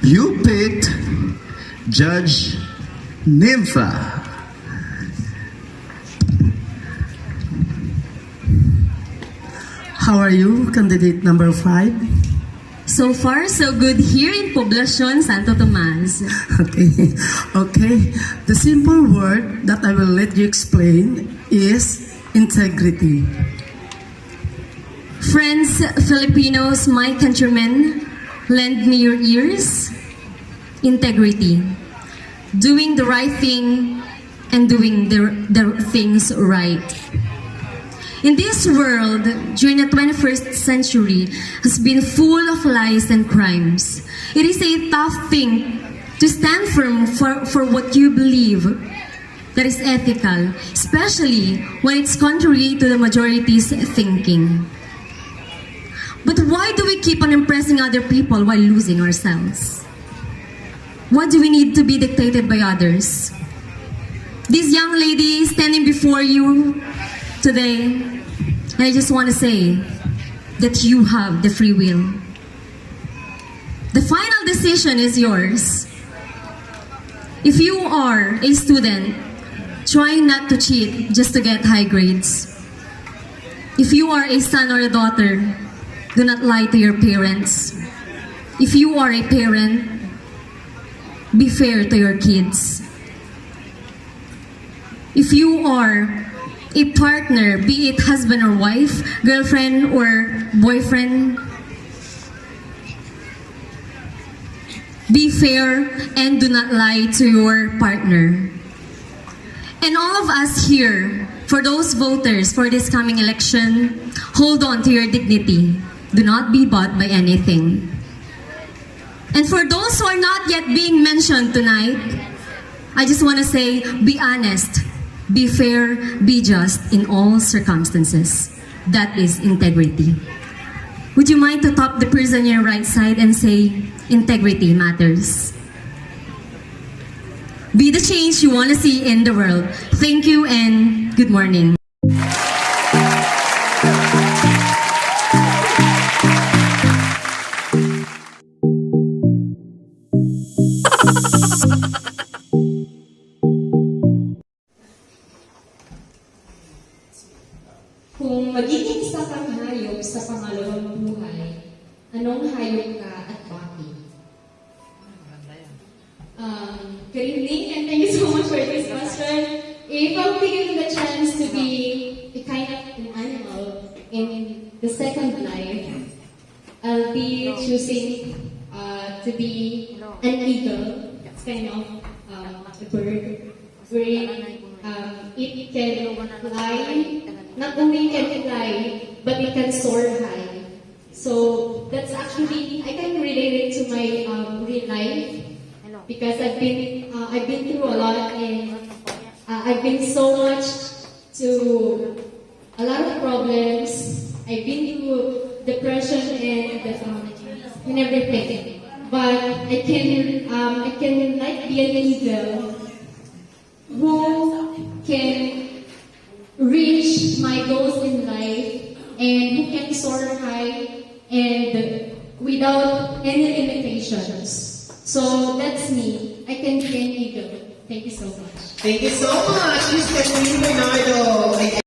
You picked Judge Nympha. How are you, candidate number 5? So far, so good here in Poblacion, Santo Tomas. Okay. The simple word that I will let you explain is integrity. Friends, Filipinos, my countrymen, lend me your ears. Integrity. Doing the right thing and doing the things right. In this world, during the 21st century, has been full of lies and crimes. It is a tough thing to stand firm for what you believe that is ethical, especially when it's contrary to the majority's thinking. But why do we keep on impressing other people while losing ourselves? Why do we need to be dictated by others? This young lady standing before you today, and I just want to say that you have the free will. The final decision is yours. If you are a student, try not to cheat just to get high grades. If you are a son or a daughter, do not lie to your parents. If you are a parent, be fair to your kids. If you are a partner, be it husband or wife, girlfriend or boyfriend, be fair and do not lie to your partner. And all of us here, for those voters for this coming election, hold on to your dignity. Do not be bought by anything. And for those who are not yet being mentioned tonight, I just want to say, be honest, be fair, be just in all circumstances. That is integrity. Would you mind to tap the person on your right side and say, integrity matters? Be the change you want to see in the world. Thank you and good morning. Kung magiging isa kang hayop sa pangalawang buhay, anong hayop ka at bakit? Good evening and thank you so much for this question. If I'm given the chance to be a kind of an animal in the second life, I'll be choosing to be an eagle. It's kind of a bird where it can fly. Not only can it fly, but it can soar high. So that's actually, I can relate it to my real life because I've been through a lot and I've been so much to a lot of problems. I've been through depression and everything. But I can like be an eagle who can reach my goals in life and who can soar high and without any limitations. So that's me. I can be an eagle. Thank you so much. Thank you so much, Miss Kathleen Bernardo.